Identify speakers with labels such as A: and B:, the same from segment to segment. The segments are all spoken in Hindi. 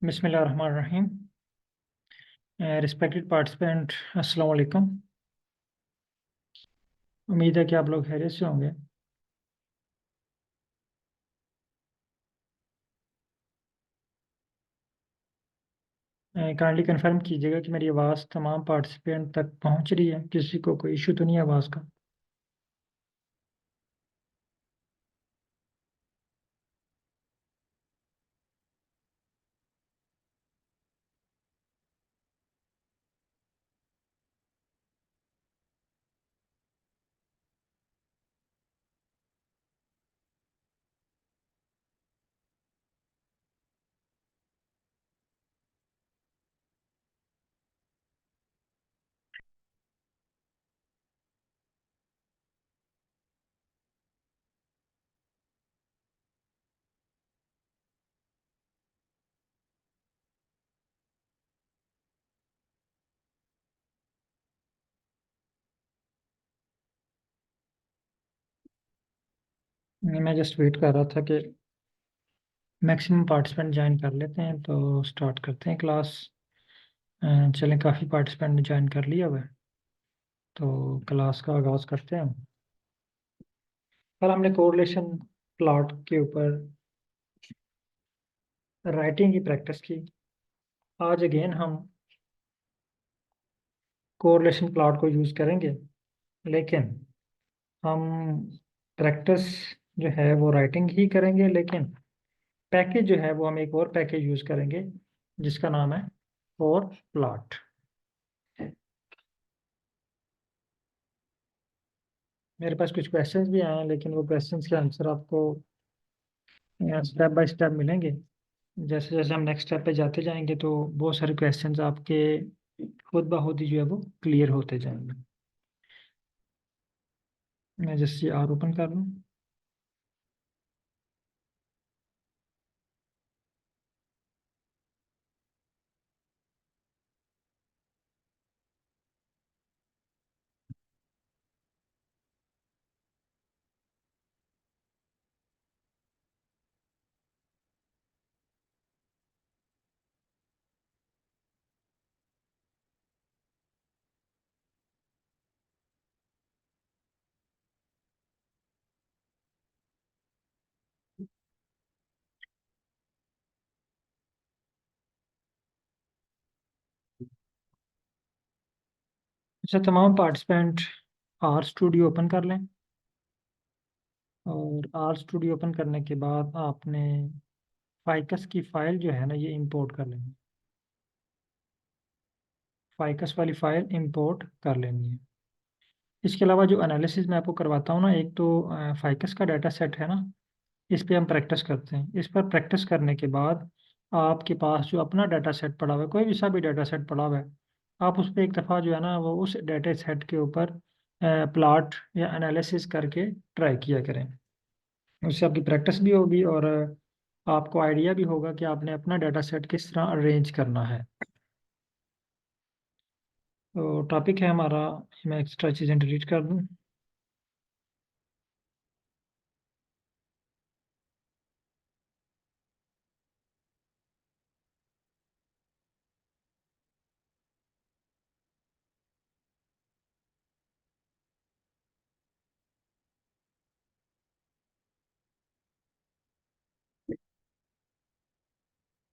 A: बिस्मिल्लाहिर्रहमानिर्रहीम। रिस्पेक्टेड पार्टिसिपेंट, अस्सलाम वालेकुम। उम्मीद है कि आप लोग खैरियत से होंगे। काइंडली कंफर्म कीजिएगा कि मेरी आवाज़ तमाम पार्टिसिपेंट तक पहुंच रही है, किसी को कोई इशू तो नहीं है आवाज़ का। मैं जस्ट वेट कर रहा था कि मैक्सिमम पार्टिसिपेंट ज्वाइन कर लेते हैं तो स्टार्ट करते हैं क्लास। चलें, काफ़ी पार्टिसिपेंट ने ज्वाइन कर लिया हुआ है तो क्लास का आगाज़ करते हैं। कल हमने कोरिलेशन प्लॉट के ऊपर राइटिंग की प्रैक्टिस की। आज अगेन हम कोरिलेशन प्लॉट को यूज़ करेंगे, लेकिन हम प्रैक्टिस जो है वो राइटिंग ही करेंगे, लेकिन पैकेज जो है वो हम एक और पैकेज यूज़ करेंगे जिसका नाम है फॉर प्लॉट। मेरे पास कुछ क्वेश्चंस भी आए हैं, लेकिन वो क्वेश्चंस के आंसर आपको स्टेप बाय स्टेप मिलेंगे। जैसे जैसे हम नेक्स्ट स्टेप पे जाते जाएंगे तो बहुत सारे क्वेश्चंस आपके खुद ब खुद ही जो है वो क्लियर होते जाएंगे। मैं जैसे आर ओपन कर लूँ। अच्छा, तमाम पार्टिसिपेंट आर स्टूडियो ओपन कर लें, और आर स्टूडियो ओपन करने के बाद आपने फाइकस की फाइल जो है ना ये इंपोर्ट कर लेनी। फाइकस वाली फाइल इंपोर्ट कर लेनी है। इसके अलावा जो एनालिसिस मैं आपको करवाता हूँ ना, एक तो फाइकस का डाटा सेट है ना, इस पे हम प्रैक्टिस करते हैं। इस पर प्रैक्टिस करने के बाद आपके पास जो अपना डाटा सेट पड़ा हुआ है, कोई भी सा भी डाटा सेट पड़ा हुआ है, आप उस पर एक दफ़ा जो है ना वो उस डाटा सेट के ऊपर प्लॉट या एनालिसिस करके ट्राई किया करें। उससे आपकी प्रैक्टिस भी होगी और आपको आइडिया भी होगा कि आपने अपना डाटा सेट किस तरह अरेंज करना है। तो टॉपिक है हमारा, मैं एक्स्ट्रा चीज़ें डिलीट कर दूँ।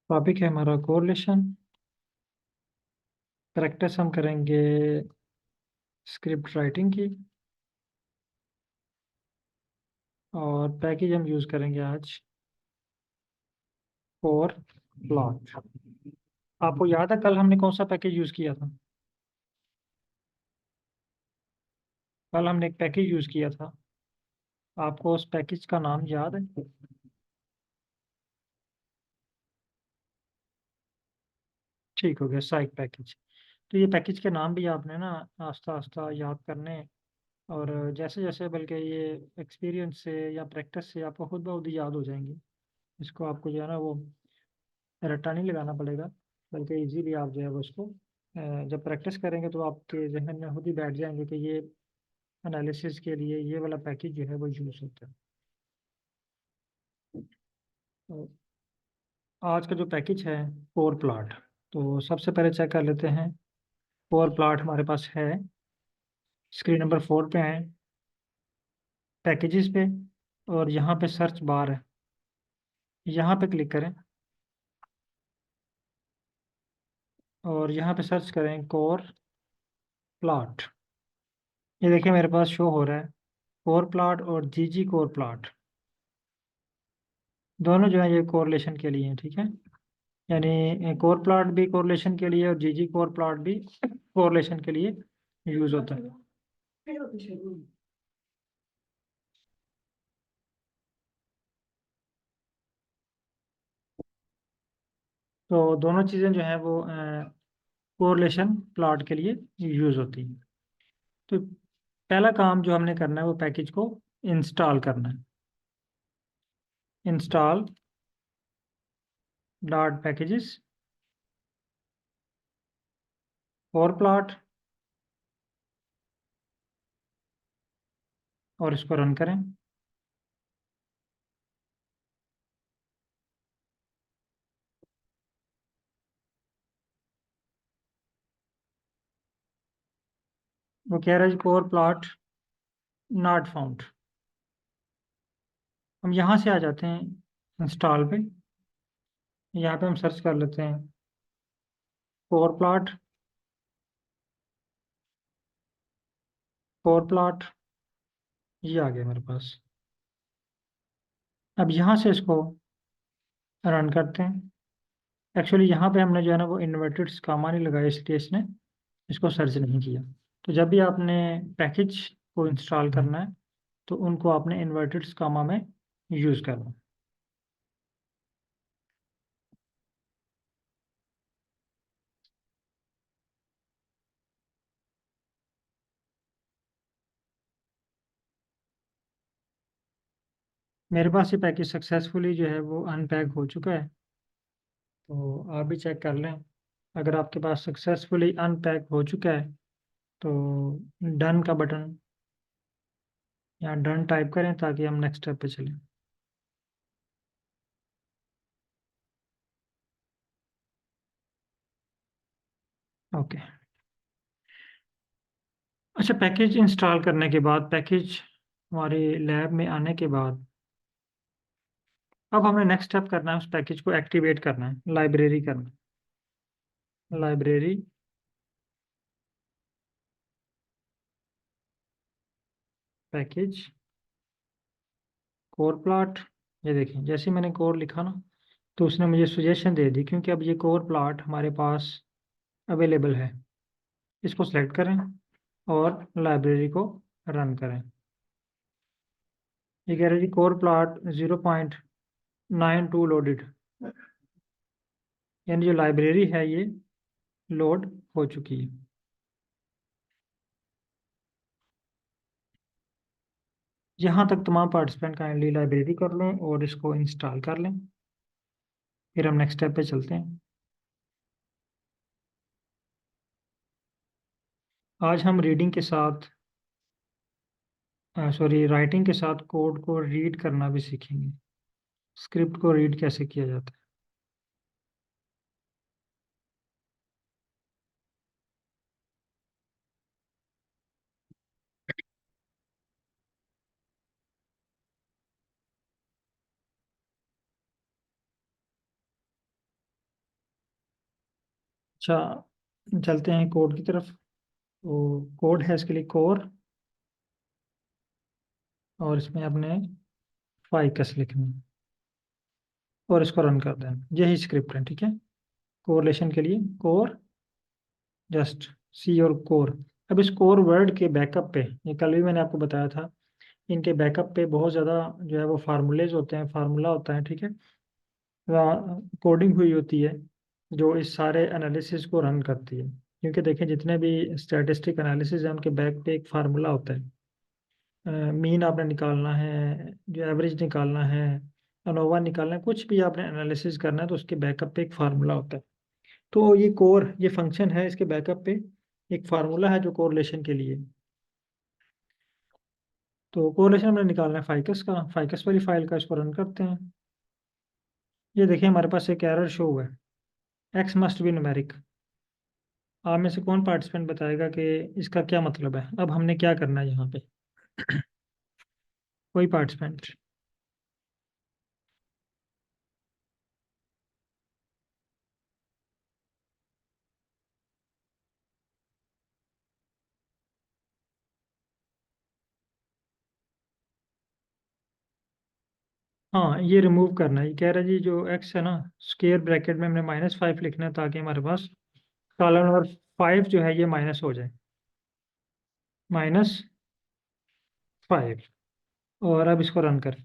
A: टॉपिक है हमारा कोरिलेशन। प्रैक्टिस हम करेंगे स्क्रिप्ट राइटिंग की, और पैकेज हम यूज़ करेंगे आज फॉर प्लॉट। आपको याद है कल हमने कौन सा पैकेज यूज़ किया था? कल हमने एक पैकेज यूज़ किया था, आपको उस पैकेज का नाम याद है? ठीक हो गया, साइक पैकेज। तो ये पैकेज के नाम भी आपने ना आस्ता आस्ता याद करने हैं, और जैसे जैसे बल्कि ये एक्सपीरियंस से या प्रैक्टिस से आपको खुद ब खुद ही याद हो जाएंगे। इसको आपको जो है ना वो रट्टा नहीं लगाना पड़ेगा, बल्कि इजीली आप जो है वो उसको जब प्रैक्टिस करेंगे तो आपके जहन में खुद ही बैठ जाएंगे कि ये एनालिसिस के लिए ये वाला पैकेज जो है वो यूज़ होता है। तो आज का जो पैकेज है कोर प्लॉट, तो सबसे पहले चेक कर लेते हैं। कोर प्लॉट हमारे पास है, स्क्रीन नंबर 4 पे है, पैकेजेस पे, और यहाँ पे सर्च बार है, यहाँ पे क्लिक करें और यहाँ पे सर्च करें कोर प्लॉट। ये देखिए मेरे पास शो हो रहा है कोर प्लॉट और जीजी कोर प्लॉट, दोनों जो है ये कोरिलेशन के लिए हैं, ठीक है। यानी कोर प्लॉट भी कोरिलेशन के लिए और जीजी कोर प्लॉट भी कोरिलेशन के लिए यूज होता है। तो दोनों चीज़ें जो है वो कोरिलेशन प्लॉट के लिए यूज होती हैं। तो पहला काम जो हमने करना है वो पैकेज को इंस्टॉल करना है। Install dot packages core plot, और इसको रन करें। वो कह रहा है कोर प्लॉट नॉट फाउंड। हम यहाँ से आ जाते हैं इंस्टॉल पे, यहाँ पे हम सर्च कर लेते हैं कोर प्लॉट, कोर प्लॉट, ये आ गया मेरे पास। अब यहाँ से इसको रन करते हैं। एक्चुअली यहाँ पे हमने जो है ना वो इन्वर्टेड कामा नहीं लगाया, इसलिए इसने इसको सर्च नहीं किया। तो जब भी आपने पैकेज को इंस्टॉल करना है तो उनको आपने इन्वर्टेड कामा में यूज़ करना है। मेरे पास ये पैकेज सक्सेसफुली जो है वो अनपैक हो चुका है, तो आप भी चेक कर लें। अगर आपके पास सक्सेसफुली अनपैक हो चुका है तो डन का बटन या डन टाइप करें ताकि हम नेक्स्ट स्टेप पे चलें। ओके। अच्छा, पैकेज इंस्टॉल करने के बाद, पैकेज हमारे लैब में आने के बाद, अब हमने नेक्स्ट स्टेप करना है, उस पैकेज को एक्टिवेट करना है, लाइब्रेरी करना है। Library package core plot. ये देखें जैसे ही मैंने कोर लिखा ना तो उसने मुझे सजेशन दे दी, क्योंकि अब ये कोर प्लॉट हमारे पास अवेलेबल है। इसको सेलेक्ट करें और लाइब्रेरी को रन करें। ये कह रहा है जी कोर प्लॉट 0.92 लोडेड, यानी जो लाइब्रेरी है ये लोड हो चुकी है। यहाँ तक तमाम पार्टिसिपेंट काइंडली लाइब्रेरी कर लें और इसको इंस्टॉल कर लें। फिर हम नेक्स्ट स्टेप पे चलते हैं। आज हम रीडिंग के साथ, सॉरी, राइटिंग के साथ कोड को रीड करना भी सीखेंगे। स्क्रिप्ट को रीड कैसे किया जाता है। अच्छा, चलते हैं कोड की तरफ। तो कोड है इसके लिए कोर, और इसमें आपने फाइकस लिखना है और इसको रन कर देना। यही स्क्रिप्ट है, ठीक है। कोरिलेशन के लिए कोर, जस्ट सी और कोर। अब इस कोर वर्ड के बैकअप पे, ये कल भी मैंने आपको बताया था, इनके बैकअप पे बहुत ज़्यादा जो है वो फार्मूलेज होते हैं, फार्मूला होता है, ठीक है। कोडिंग हुई होती है जो इस सारे एनालिसिस को रन करती है। क्योंकि देखें जितने भी स्टैटिस्टिक एनालिसिस हैं उनके बैक पे एक फार्मूला होता है। मीन आपने निकालना है, जो एवरेज निकालना है, अनोवा निकालना है, कुछ भी आपने एनालिसिस करना है तो उसके बैकअप पे एक फार्मूला होता है। तो ये कोर, ये फंक्शन है, इसके बैकअप पे एक फार्मूला है जो कोरिलेशन के लिए। तो कोरिलेशन हमने निकालना है फाइकस का, फाइकस वाली फाइल का, इसको रन करते हैं। ये देखिए हमारे पास एक एरर शो हुआ है, एक्स मस्ट बी न्यूमेरिक। आप में से कौन पार्टिसिपेंट बताएगा कि इसका क्या मतलब है? अब हमने क्या करना है यहाँ पे? कोई पार्टिसिपेंट? हाँ, ये रिमूव करना है। ये कह रहा है जी जो एक्स है ना, स्क्वायर ब्रैकेट में हमने -5 लिखना है ताकि हमारे पास कॉलम नंबर 5 जो है ये माइनस हो जाए, -5। और अब इसको रन करें।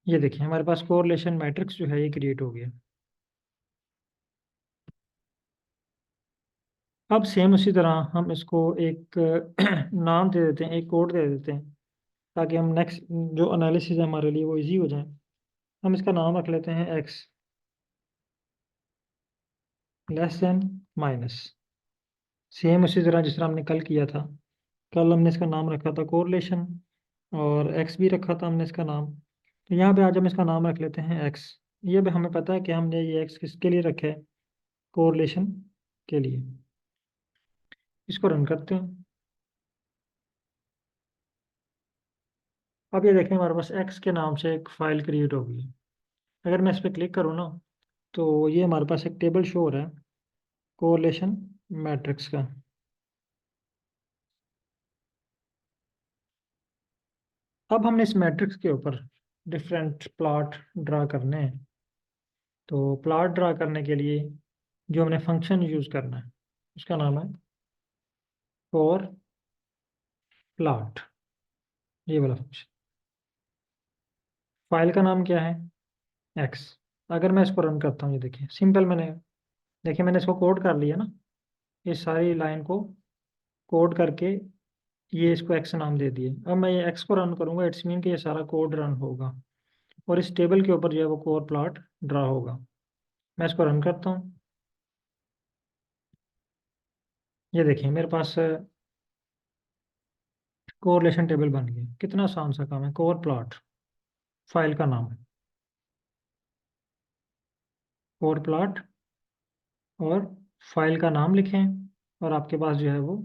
A: ये देखिए हमारे पास कोरिलेशन मैट्रिक्स जो है ये क्रिएट हो गया। अब सेम उसी तरह हम इसको एक नाम दे देते हैं, एक कोड दे देते हैं, ताकि हम नेक्स्ट जो एनालिसिस है हमारे लिए वो इजी हो जाए। हम इसका नाम रख लेते हैं x less than minus. Same उसी तरह जिस तरह हमने कल किया था। कल हमने इसका नाम रखा था कोरिलेशन, और एक्स भी रखा था हमने इसका नाम। तो यहाँ पे आज हम इसका नाम रख लेते हैं एक्स। ये भी हमें पता है कि हमने ये एक्स किसके लिए रखा है, कोरिलेशन के लिए। इसको रन करते हैं। अब ये देखें हमारे पास एक्स के नाम से एक फाइल क्रिएट हो गई है। अगर मैं इस पर क्लिक करूँ ना, तो ये हमारे पास एक टेबल शो हो रहा है कोरिलेशन मैट्रिक्स का। अब हमने इस मैट्रिक्स के ऊपर डिफरेंट प्लॉट ड्रा करने हैं। तो प्लॉट ड्रा करने के लिए जो हमने फंक्शन यूज़ करना है उसका नाम है फॉर प्लॉट। ये वाला फंक्शन। फाइल का नाम क्या है? एक्स। अगर मैं इसको रन करता हूँ, ये देखिए सिंपल, मैंने इसको कोड कर लिया ना, इस सारी लाइन को कोड करके ये इसको एक्स नाम दे दिए। अब मैं ये एक्स को रन करूंगा, इट्स मीन कि ये सारा कोड रन होगा और इस टेबल के ऊपर जो है वो कोर प्लॉट ड्रा होगा। मैं इसको रन करता हूँ। ये देखिए मेरे पास कोरिलेशन टेबल बन गया। कितना आसान सा काम है, कोर प्लॉट फाइल का नाम है, कोर प्लॉट, और फाइल का नाम लिखें और आपके पास जो है वो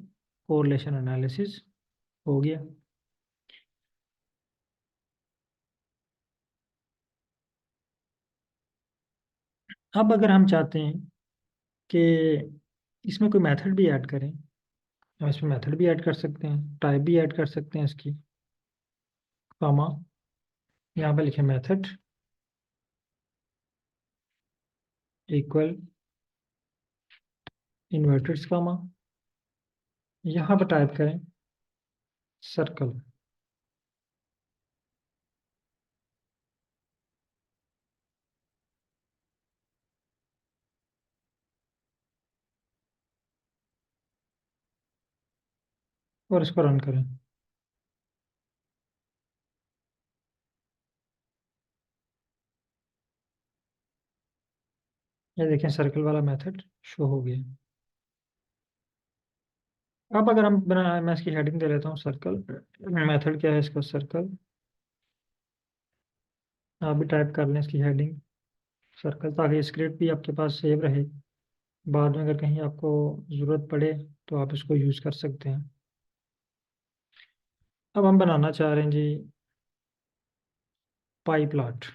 A: कोरिलेशन एनालिसिस हो गया। अब अगर हम चाहते हैं कि इसमें कोई मेथड भी ऐड करें, हम इसमें मेथड भी ऐड कर सकते हैं, टाइप भी ऐड कर सकते हैं इसकी। कॉमा, यहाँ पे लिखे मेथड इक्वल इन्वर्टेड कॉमा, यहाँ पर टाइप करें सर्कल, और इसको रन करें। ये देखें सर्कल वाला मेथड शो हो गया। अब अगर हम बना, मैं इसकी हेडिंग दे लेता हूँ सर्कल। मेथड क्या है इसका? सर्कल। आप भी टाइप कर लें इसकी हेडिंग सर्कल, ताकि स्क्रिप्ट भी आपके पास सेव रहे। बाद में अगर कहीं आपको ज़रूरत पड़े तो आप इसको यूज़ कर सकते हैं। अब हम बनाना चाह रहे हैं जी पाई प्लॉट।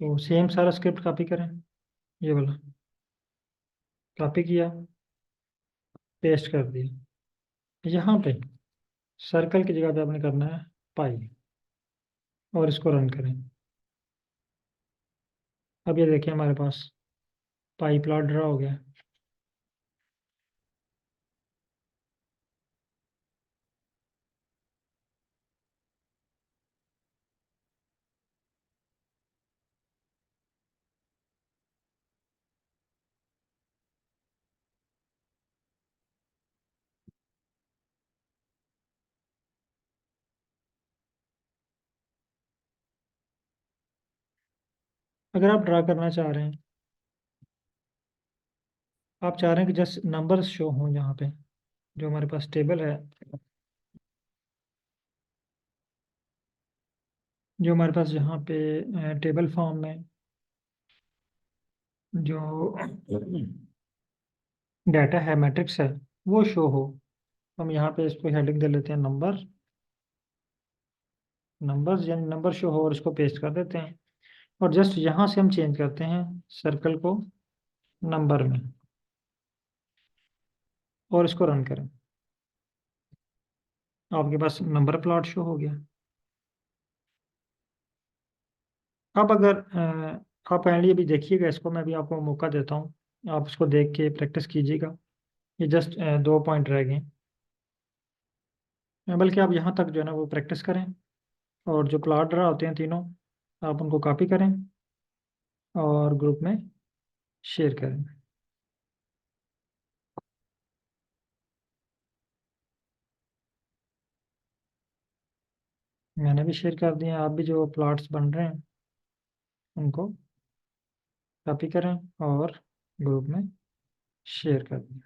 A: तो सेम सारा स्क्रिप्ट कॉपी करें, ये वाला कॉपी किया, पेस्ट कर दिया। यहाँ पे सर्कल की जगह पे आपने करना है पाई, और इसको रन करें। अब ये देखिए हमारे पास पाई प्लॉट ड्रा हो गया। अगर आप ड्रा करना चाह रहे हैं, आप चाह रहे हैं कि जस्ट नंबर्स शो हों यहाँ पे, जो हमारे पास टेबल है, जो हमारे पास यहाँ पे टेबल फॉर्म में जो डाटा है, मैट्रिक्स है, वो शो हो। हम यहाँ पे इसको हेडिंग दे लेते हैं नंबर, नंबर्स यानी नंबर शो हो, और इसको पेस्ट कर देते हैं। और जस्ट यहाँ से हम चेंज करते हैं सर्कल को नंबर में, और इसको रन करें। आपके पास नंबर प्लॉट शो हो गया। अब अगर आप काइंडली अभी देखिएगा इसको, मैं भी आपको मौका देता हूँ, आप इसको देख के प्रैक्टिस कीजिएगा। ये जस्ट 2 पॉइंट रह गए। बल्कि आप यहाँ तक जो है ना वो प्रैक्टिस करें, और जो प्लॉट ड्रा होते हैं तीनों, आप उनको कॉपी करें और ग्रुप में शेयर करें। मैंने भी शेयर कर दिए, आप भी जो प्लॉट्स बन रहे हैं उनको कॉपी करें और ग्रुप में शेयर कर दें।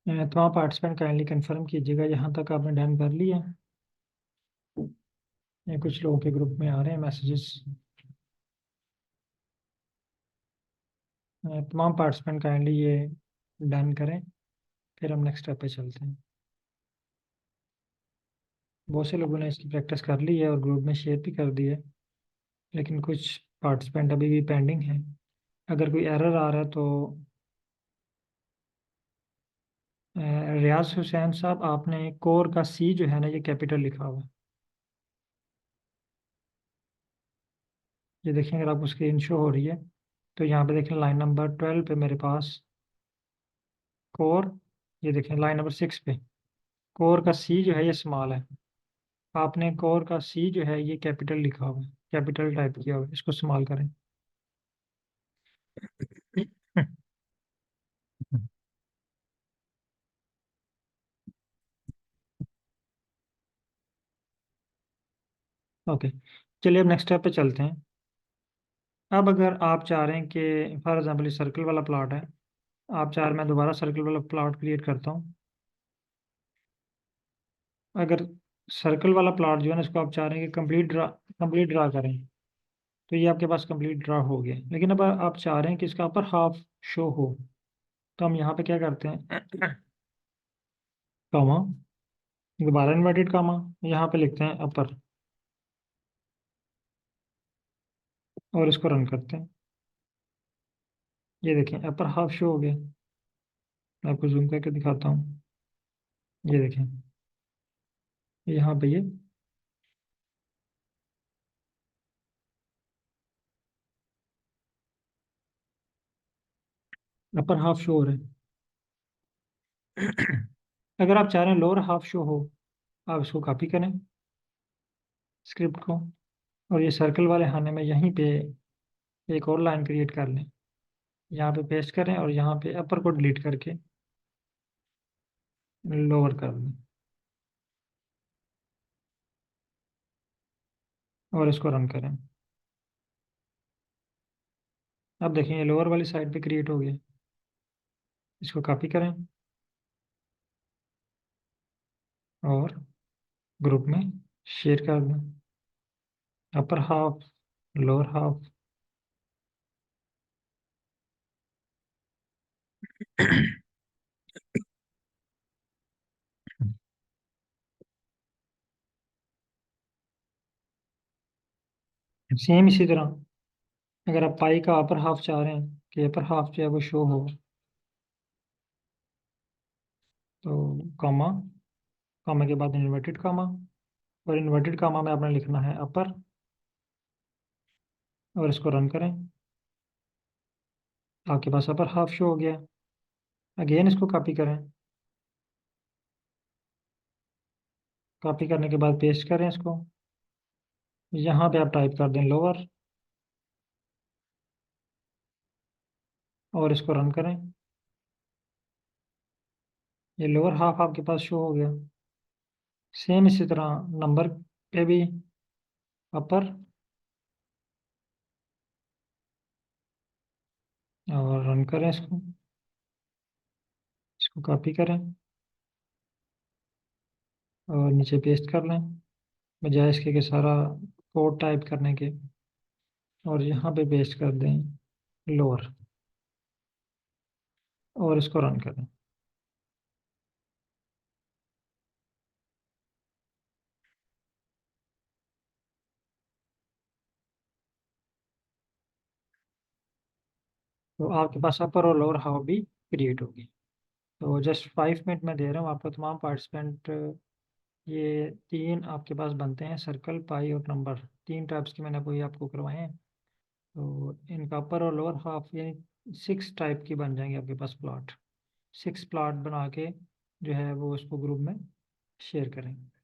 A: तो आप पार्टिसिपेंट काइंडली कंफर्म कीजिएगा, यहाँ तक आपने डन कर लिया। ये कुछ लोगों के ग्रुप में आ रहे हैं मैसेजेस। तमाम पार्टिसिपेंट काइंडली ये डन करें, फिर हम नेक्स्ट स्टेप पे चलते हैं। बहुत से लोगों ने इसकी प्रैक्टिस कर ली है और ग्रुप में शेयर भी कर दी है, लेकिन कुछ पार्टिसिपेंट अभी भी पेंडिंग है। अगर कोई एरर आ रहा है तो रियाज हुसैन साहब, आपने कोर का सी जो है ना, ये कैपिटल लिखा हुआ है। ये देखें, अगर आपको स्क्रीन शो हो रही है तो यहाँ पे देखें लाइन नंबर 12 पे मेरे पास कोर, ये देखें लाइन नंबर 6 पे कोर का सी जो है ये स्मॉल है। आपने कोर का सी जो है ये कैपिटल लिखा हुआ है, कैपिटल टाइप किया हुआ है, इसको स्मॉल करें। ओके, चलिए अब नेक्स्ट स्टेप पे चलते हैं। अब अगर आप चाह रहे हैं कि फॉर एग्जाम्पल सर्कल वाला प्लॉट है, आप चाह रहे हैं मैं दोबारा सर्कल वाला प्लॉट क्रिएट करता हूँ। अगर सर्कल वाला प्लॉट जो है ना, इसको आप चाह रहे हैं कि कंप्लीट ड्रा करें, तो ये आपके पास कंप्लीट ड्रा हो गया। लेकिन अब आप चाह रहे हैं कि इसका अपर हाफ शो हो, तो हम यहाँ पे क्या करते हैं, कॉमा, दोबारा इन्वर्टेड कॉमा, यहाँ पे लिखते हैं अपर, और इसको रन करते हैं। ये देखें अपर हाफ शो हो गया। मैं आपको जूम करके दिखाता हूँ। ये देखें, यहाँ पे ये अपर हाफ शो हो रहा है। अगर आप चाह रहे हैं लोअर हाफ शो हो, आप इसको कॉपी करें स्क्रिप्ट को, और ये सर्कल वाले खाने में यहीं पे एक और लाइन क्रिएट कर लें, यहाँ पे पेस्ट करें, और यहाँ पे अपर को डिलीट करके लोअर कर दें, और इसको रन करें। अब देखें ये लोअर वाली साइड पे क्रिएट हो गया। इसको कॉपी करें और ग्रुप में शेयर कर दें, upper half, lower half. Same इसी तरह, अगर आप पाई का अपर हाफ चाह रहे हैं कि अपर हाफ जो है वो शो हो। तो कॉमा, कॉमा के बाद इन्वर्टेड कॉमा, और इन्वर्टेड कॉमा में आपने लिखना है अपर, और इसको रन करें। आपके पास अपर हाफ शो हो गया। अगेन इसको कॉपी करें। कॉपी करने के बाद पेस्ट करें इसको। यहाँ पे आप टाइप कर दें लोअर, और इसको रन करें। ये लोअर हाफ आपके पास शो हो गया। सेम इसी तरह नंबर पे भी अपर, और रन करें इसको। इसको कॉपी करें और नीचे पेस्ट कर लें, बजाय इसके कि सारा कोड टाइप करने के। और यहाँ पे पेस्ट कर दें लोअर, और इसको रन करें। तो आपके पास अपर और लोअर हाफ भी क्रिएट होगी। तो जस्ट 5 मिनट में दे रहा हूँ आपको। तमाम पार्टिसिपेंट, ये तीन आपके पास बनते हैं, सर्कल, पाई और नंबर। तीन टाइप्स के मैंने कोई आपको करवाए हैं। तो इनका अपर और लोअर हाफ यानी 6 टाइप की बन जाएंगे आपके पास प्लॉट। 6 प्लॉट बना के जो है वो उसको ग्रुप में शेयर करेंगे।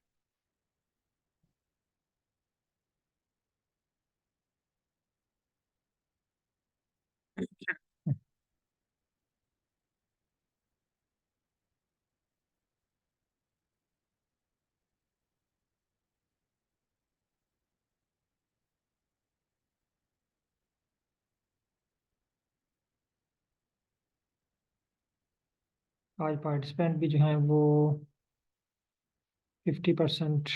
A: 5 पार्टिसिपेंट भी जो हैं वो 50%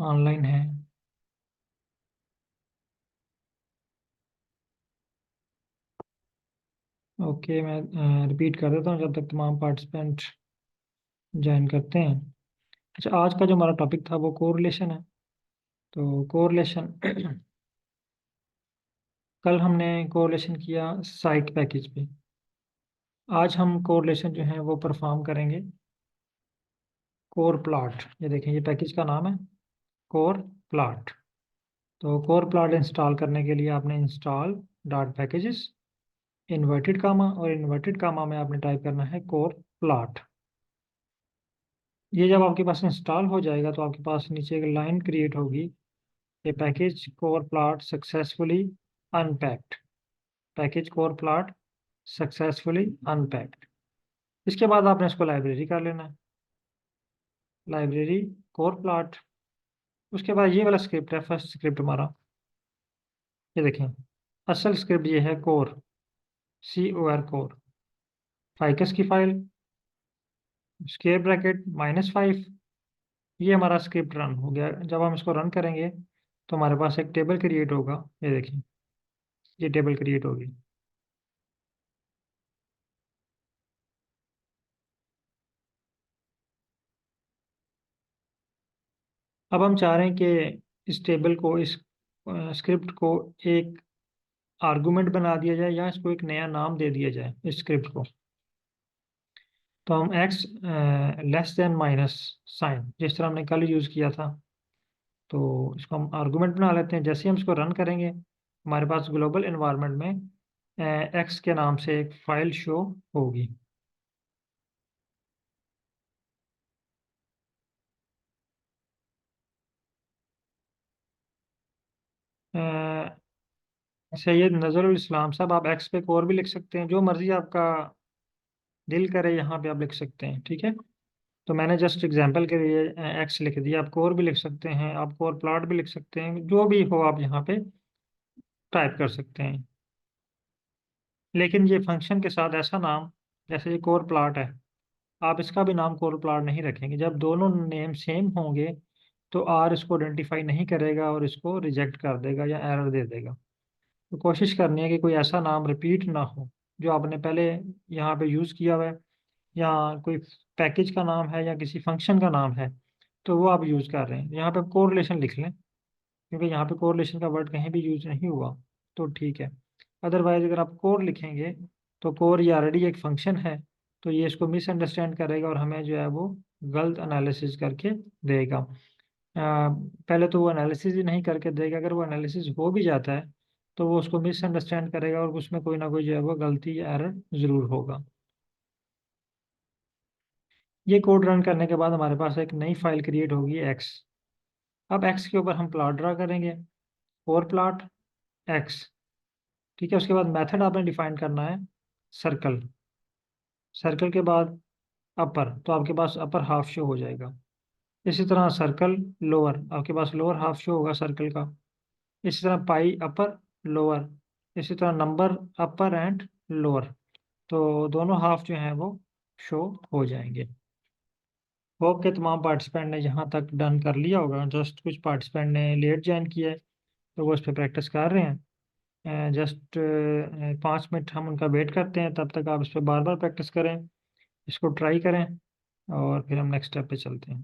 A: ऑनलाइन है। ओके, मैं रिपीट कर देता हूँ जब तक तमाम पार्टिसिपेंट ज्वाइन करते हैं। अच्छा, आज का जो हमारा टॉपिक था वो कोरिलेशन है। तो कोरिलेशन कल हमने कोरिलेशन किया साइट पैकेज पे। आज हम कोरिलेशन जो है वो परफॉर्म करेंगे कोर प्लॉट। ये देखें, ये पैकेज का नाम है कोर प्लॉट। तो कोर प्लॉट इंस्टॉल करने के लिए आपने install dot packages inverted comma, और इन्वर्टेड कामा में आपने टाइप करना है कोर प्लॉट। ये जब आपके पास इंस्टॉल हो जाएगा तो आपके पास नीचे एक लाइन क्रिएट होगी, ये package core plot successfully unpacked. Package core plot successfully unpacked. इसके बाद आपने इसको लाइब्रेरी कर लेना है, लाइब्रेरी कोर प्लॉट। उसके बाद ये वाला स्क्रिप्ट है, फर्स्ट स्क्रिप्ट हमारा। ये देखें, असल स्क्रिप्ट ये है कोर, COR कोर। फाइकस की फाइल, स्क्वेयर ब्रैकेट -5। ये हमारा स्क्रिप्ट रन हो गया। जब हम इसको रन करेंगे तो हमारे पास एक टेबल क्रिएट होगा। ये देखिए, ये टेबल क्रिएट होगी। अब हम चाह रहे हैं कि इस टेबल को, इस स्क्रिप्ट को एक आर्गुमेंट बना दिया जाए, या इसको एक नया नाम दे दिया जाए इस स्क्रिप्ट को। तो हम x less than minus sign, जिस तरह हमने कल यूज़ किया था, तो इसको हम आर्गुमेंट बना लेते हैं। जैसे ही हम इसको रन करेंगे हमारे पास ग्लोबल एनवायरनमेंट में एक्स के नाम से एक फाइल शो होगी। सैयद नज़रुल इस्लाम साहब, आप एक्स पे कोर भी लिख सकते हैं, जो मर्जी आपका दिल करे यहाँ पे आप लिख सकते हैं, ठीक है। तो मैंने जस्ट एग्जांपल के लिए एक्स लिख दिया। आप कोर भी लिख सकते हैं, आप कोर प्लॉट भी लिख सकते हैं, जो भी हो आप यहाँ पे टाइप कर सकते हैं। लेकिन ये फंक्शन के साथ ऐसा नाम, जैसे ये कोर प्लॉट है, आप इसका भी नाम कोर प्लॉट नहीं रखेंगे। जब दोनों नेम सेम होंगे तो आर इसको आइडेंटिफाई नहीं करेगा और इसको रिजेक्ट कर देगा या एरर दे देगा। तो कोशिश करनी है कि कोई ऐसा नाम रिपीट ना हो जो आपने पहले यहाँ पे यूज़ किया हुआ है, या कोई पैकेज का नाम है या किसी फंक्शन का नाम है तो वो आप यूज़ कर रहे हैं। यहाँ पे कोरिलेशन लिख लें, क्योंकि यहाँ पे कोरिलेशन का वर्ड कहीं भी यूज़ नहीं हुआ, तो ठीक है। अदरवाइज अगर आप कोर लिखेंगे तो कोर ये ऑलरेडी एक फंक्शन है, तो ये इसको मिसअंडरस्टैंड करेगा और हमें जो है वो गलत एनालिसिस करके देगा। पहले तो वो एनालिसिस ही नहीं करके देगा, अगर वो एनालिसिस हो भी जाता है तो वो उसको मिसअंडरस्टैंड करेगा और उसमें कोई ना कोई जो है वो गलती या एरर ज़रूर होगा। ये कोड रन करने के बाद हमारे पास एक नई फाइल क्रिएट होगी एक्स। अब एक्स के ऊपर हम प्लॉट ड्रा करेंगे, फोर प्लॉट एक्स। ठीक है, उसके बाद मेथड आपने डिफाइन करना है सर्कल। सर्कल के बाद अपर, तो आपके पास अपर हाफ शो हो जाएगा। इसी तरह सर्कल लोअर, आपके पास लोअर हाफ शो होगा सर्कल का। इसी तरह पाई अपर लोअर, इसी तरह नंबर अपर एंड लोअर, तो दोनों हाफ जो हैं वो शो हो जाएंगे। होप के तमाम पार्टिसिपेंट ने यहाँ तक डन कर लिया होगा। जस्ट कुछ पार्टिसिपेंट ने लेट ज्वाइन किया है तो वो इस पर प्रैक्टिस कर रहे हैं। जस्ट 5 मिनट हम उनका वेट करते हैं, तब तक आप इस पर बार बार प्रैक्टिस करें, इसको ट्राई करें और फिर हम नेक्स्ट स्टेप पे चलते हैं।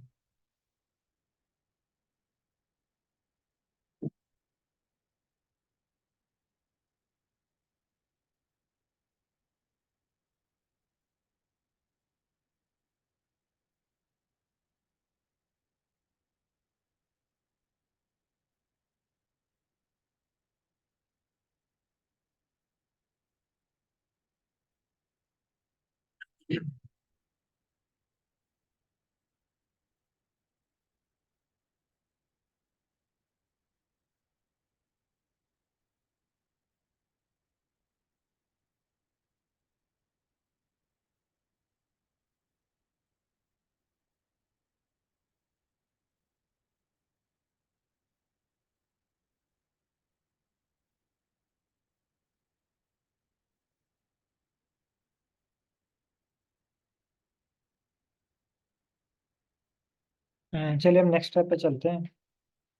A: चलिए हम नेक्स्ट स्टेप पे चलते हैं।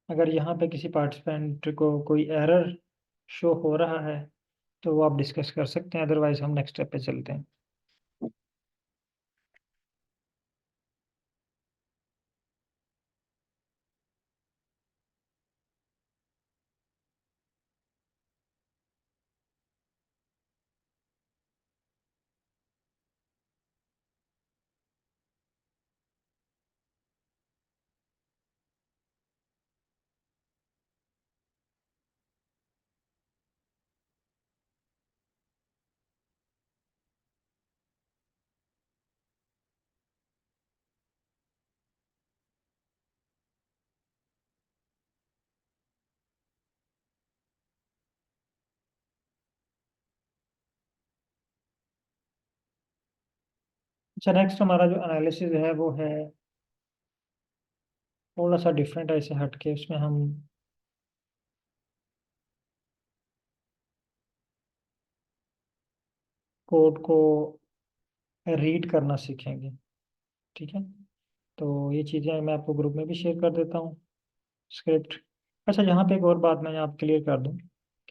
A: अगर यहाँ पे किसी पार्टिसिपेंट को कोई एरर शो हो रहा है तो वो आप डिस्कस कर सकते हैं, अदरवाइज हम नेक्स्ट स्टेप पे चलते हैं। अच्छा, नेक्स्ट हमारा जो एनालिसिस है वो है थोड़ा सा डिफरेंट है, इसे हटके उसमें हम कोड को रीड करना सीखेंगे। ठीक है, तो ये चीज़ें मैं आपको ग्रुप में भी शेयर कर देता हूँ, स्क्रिप्ट। अच्छा, यहाँ पे एक और बात मैं आप क्लियर कर दूँ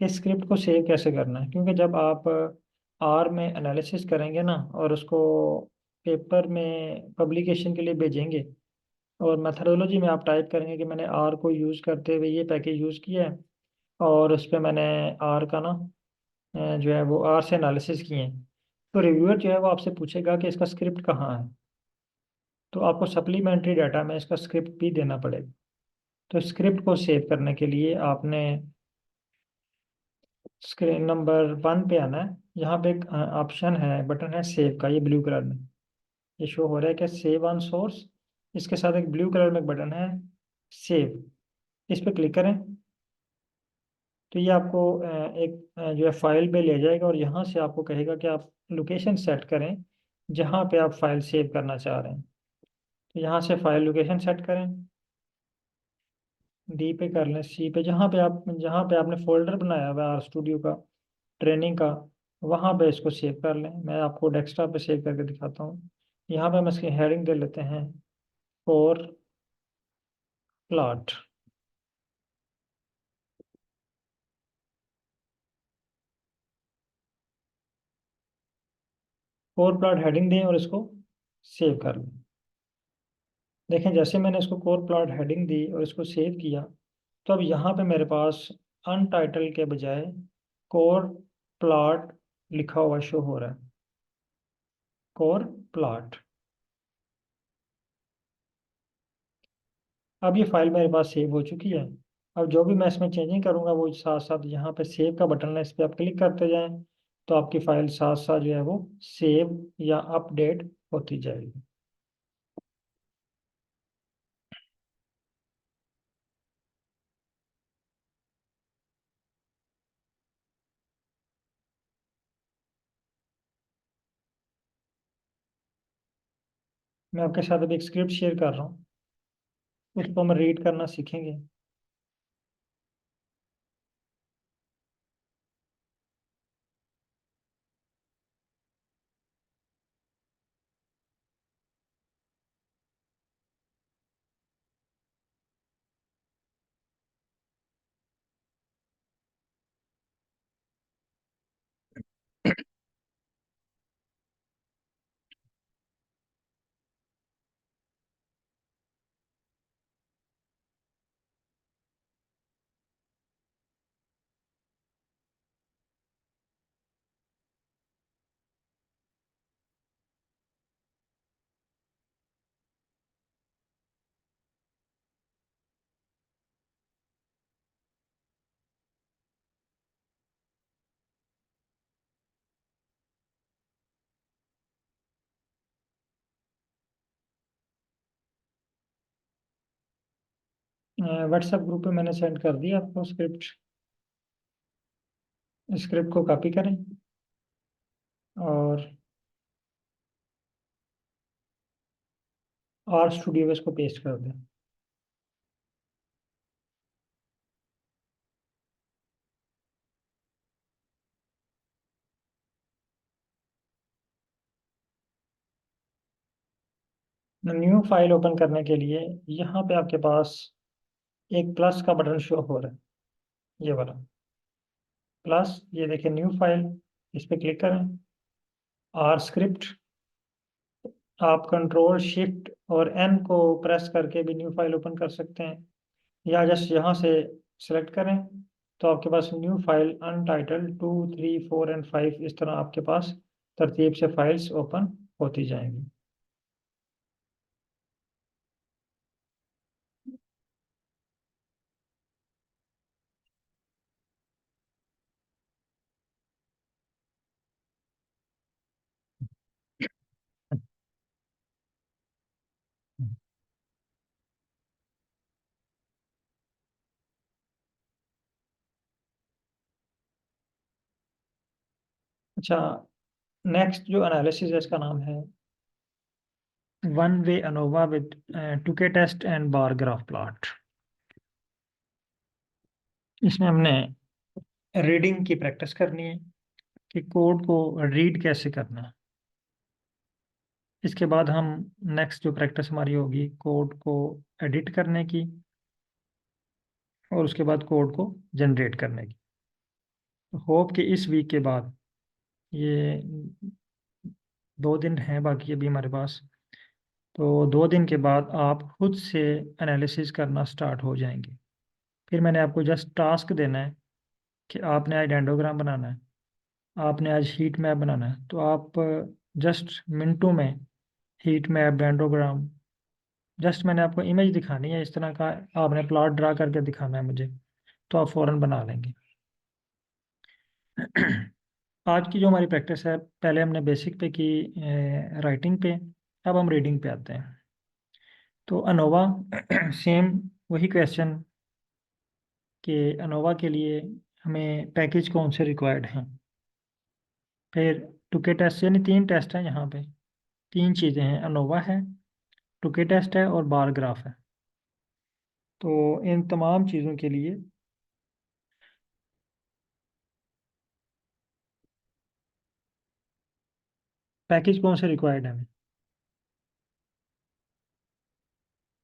A: कि स्क्रिप्ट को सेव कैसे करना है, क्योंकि जब आप आर में एनालिसिस करेंगे ना और उसको पेपर में पब्लिकेशन के लिए भेजेंगे, और मेथडोलॉजी में आप टाइप करेंगे कि मैंने आर को यूज़ करते हुए ये पैकेज यूज़ किया है और उस पर मैंने आर का ना जो है वो आर से एनालिसिस किए हैं, तो रिव्यूअर जो है वो आपसे पूछेगा कि इसका स्क्रिप्ट कहाँ है। तो आपको सप्लीमेंट्री डाटा में इसका स्क्रिप्ट भी देना पड़ेगा। तो स्क्रिप्ट को सेव करने के लिए आपने स्क्रीन नंबर 1 पे आना है। यहाँ पे एक ऑप्शन है, बटन है सेव का, ये ब्लू कलर में ये शो हो रहा है कि सेव ऑन सोर्स। इसके साथ एक ब्लू कलर में एक बटन है सेव, इस पर क्लिक करें तो ये आपको एक जो है फाइल पे ले जाएगा और यहाँ से आपको कहेगा कि आप लोकेशन सेट करें जहाँ पे आप फाइल सेव करना चाह रहे हैं। तो यहाँ से फाइल लोकेशन सेट करें, डी पे कर लें, सी पे, जहाँ पे आपने फोल्डर बनाया हुआ है आर स्टूडियो का, ट्रेनिंग का, वहाँ पे इसको सेव कर लें। मैं आपको डेस्कटॉप पे सेव करके दिखाता हूँ। यहाँ पे हम इसकी हेडिंग दे लेते हैं four plot. Four plot heading दें और इसको सेव कर लें। देखें, जैसे मैंने इसको कोर प्लॉट हेडिंग दी और इसको सेव किया, तो अब यहाँ पे मेरे पास अनटाइटल के बजाय कोर प्लॉट लिखा हुआ शो हो रहा है, कोर प्लॉट। अब ये फाइल मेरे पास सेव हो चुकी है। अब जो भी मैं इसमें चेंजिंग करूंगा वो साथ साथ यहाँ पे सेव का बटन है, इस पर आप क्लिक करते जाएं तो आपकी फाइल साथ साथ जो है वो सेव या अपडेट होती जाएगी। मैं आपके साथ अभी एक स्क्रिप्ट शेयर कर रहा हूँ, उसको हम रीड करना सीखेंगे। व्हाट्सएप ग्रुप पे मैंने सेंड कर दिया आपको स्क्रिप्ट। स्क्रिप्ट को कॉपी करें और आर स्टूडियो में इसको पेस्ट कर दें। न्यू फाइल ओपन करने के लिए यहाँ पे आपके पास एक प्लस का बटन शो हो रहा है, ये वाला प्लस, ये देखिए न्यू फाइल, इस पे क्लिक करें। आर स्क्रिप्ट, आप कंट्रोल शिफ्ट और एन को प्रेस करके भी न्यू फाइल ओपन कर सकते हैं, या जस्ट यहाँ से सेलेक्ट करें तो आपके पास न्यू फाइल अनटाइटल्ड 2, 3, 4 एंड 5 इस तरह आपके पास तरतीब से फाइल्स ओपन होती जाएंगी। अच्छा, नेक्स्ट जो एनालिसिस है इसका नाम है one way ANOVA with Tukey test and bar graph plot. इसमें हमने रीडिंग की प्रैक्टिस करनी है कि कोड को रीड कैसे करना है। इसके बाद हम नेक्स्ट जो प्रैक्टिस हमारी होगी कोड को एडिट करने की, और उसके बाद कोड को जनरेट करने की। तो होप कि इस वीक के बाद, ये 2 दिन हैं बाकी अभी हमारे पास, तो 2 दिन के बाद आप खुद से एनालिसिस करना स्टार्ट हो जाएंगे। फिर मैंने आपको जस्ट टास्क देना है कि आपने आज डेंडोग्राम बनाना है, आपने आज हीट मैप बनाना है, तो आप जस्ट मिनटों में हीट मैप डेंडोग्राम, जस्ट मैंने आपको इमेज दिखानी है इस तरह का, आपने प्लॉट ड्रा करके दिखाना है मुझे, तो आप फौरन बना लेंगे। आज की जो हमारी प्रैक्टिस है, पहले हमने बेसिक पे की, राइटिंग पे, अब हम रीडिंग पे आते हैं। तो अनोवा सेम वही क्वेश्चन कि अनोवा के लिए हमें पैकेज कौन से रिक्वायर्ड हैं। फिर टुके टेस्ट, यानी 3 टेस्ट हैं यहाँ पे, 3 चीज़ें हैं, अनोवा है, टुके टेस्ट है और बार ग्राफ है। तो इन तमाम चीज़ों के लिए पैकेज कौन से रिक्वायर्ड है हमें।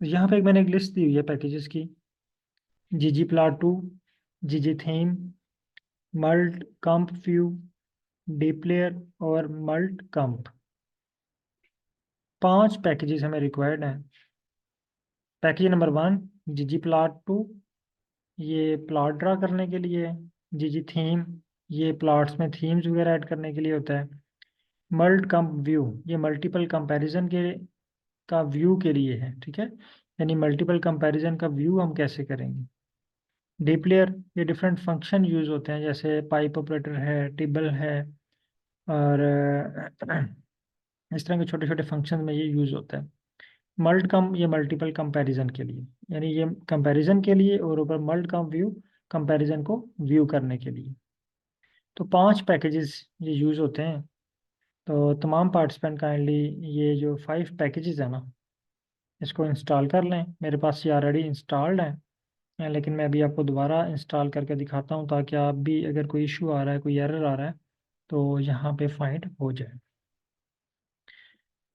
A: यहाँ पे मैंने एक लिस्ट दी हुई है पैकेजेस की, ggplot2, ggtheme, मल्ट कंप व्यू, dplyr और मल्ट कंप। 5 पैकेजेस हमें रिक्वायर्ड हैं। पैकेज नंबर 1 ggplot2, ये प्लॉट ड्रा करने के लिए है। ggtheme, ये प्लॉट्स में थीम्स वगैरह ऐड करने के लिए होता है। मल्ट कम्प व्यू, ये मल्टीपल कंपैरिजन के का व्यू के लिए है, ठीक है। यानी मल्टीपल कंपैरिजन का व्यू हम कैसे करेंगे। डीप्लेयर, ये डिफरेंट फंक्शन यूज होते हैं, जैसे पाइप ऑपरेटर है, टेबल है, और इस तरह के छोटे छोटे फंक्शन में ये यूज होता है। मल्ट कम, ये मल्टीपल कंपैरिजन के लिए, यानी ये कंपैरिजन के लिए, और ऊपर मल्ट कम व्यू, कंपैरिजन को व्यू करने के लिए। तो 5 पैकेजेस ये यूज होते हैं। तो तमाम पार्टिसिपेंट काइंडली ये जो 5 पैकेजेस है ना, इसको इंस्टॉल कर लें। मेरे पास ये ऑलरेडी इंस्टॉल्ड है, लेकिन मैं अभी आपको दोबारा इंस्टॉल करके दिखाता हूँ, ताकि आप भी अगर कोई इशू आ रहा है, कोई एरर आ रहा है, तो यहाँ पे फाइंड हो जाए।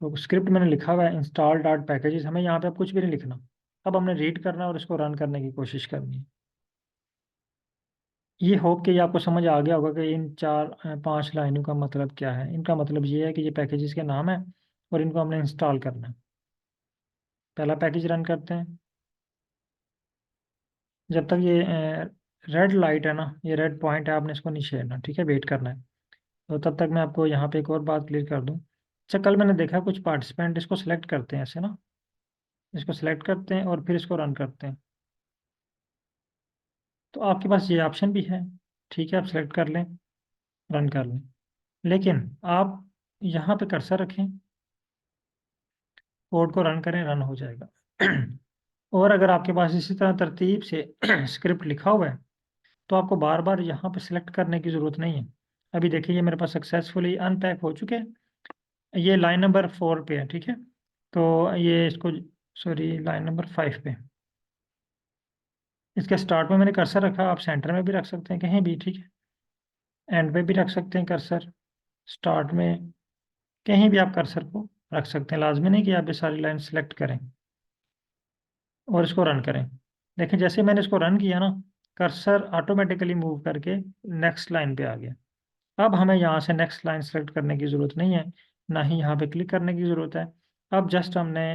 A: तो स्क्रिप्ट मैंने लिखा हुआ है इंस्टॉल डॉट पैकेजेस, हमें यहाँ पे अब कुछ भी नहीं लिखना। अब हमने रीड करना है और इसको रन करने की कोशिश करनी है। ये होप कि ये आपको समझ आ गया होगा कि इन 4-5 लाइनों का मतलब क्या है। इनका मतलब ये है कि ये पैकेजेस के नाम है और इनको हमने इंस्टॉल करना है। पहला पैकेज रन करते हैं। जब तक ये रेड लाइट है ना, ये रेड पॉइंट है, आपने इसको नहीं छेड़ना, ठीक है, वेट करना है। तो तब तक मैं आपको यहाँ पे एक और बात क्लियर कर दूँ। अच्छा, कल मैंने देखा कुछ पार्टिसिपेंट इसको सिलेक्ट करते हैं ऐसे ना, इसको सिलेक्ट करते हैं और फिर इसको रन करते हैं। तो आपके पास ये ऑप्शन भी है, ठीक है, आप सिलेक्ट कर लें, रन कर लें। लेकिन आप यहाँ पे कर्सर रखें, कोड को रन करें, रन हो जाएगा। और अगर आपके पास इसी तरह तरतीब से स्क्रिप्ट लिखा हुआ है, तो आपको बार बार यहाँ पे सिलेक्ट करने की ज़रूरत नहीं है। अभी देखिए, ये मेरे पास सक्सेसफुली अनपैक हो चुके हैं। ये लाइन नंबर 4 पे है, ठीक है। तो ये इसको, सॉरी, लाइन नंबर 5 पे। इसके स्टार्ट में मैंने कर्सर रखा, आप सेंटर में भी रख सकते हैं, कहीं भी, ठीक है। एंड पे भी रख सकते हैं कर्सर, स्टार्ट में, कहीं भी आप कर्सर को रख सकते हैं। लाजमी नहीं कि आप ये सारी लाइन सेलेक्ट करें। और इसको रन करें। देखिए, जैसे मैंने इसको रन किया ना, कर्सर ऑटोमेटिकली मूव करके नेक्स्ट लाइन पे आ गया। अब हमें यहाँ से नेक्स्ट लाइन सेलेक्ट करने की ज़रूरत नहीं है, ना ही यहाँ पे क्लिक करने की ज़रूरत है। अब जस्ट हमने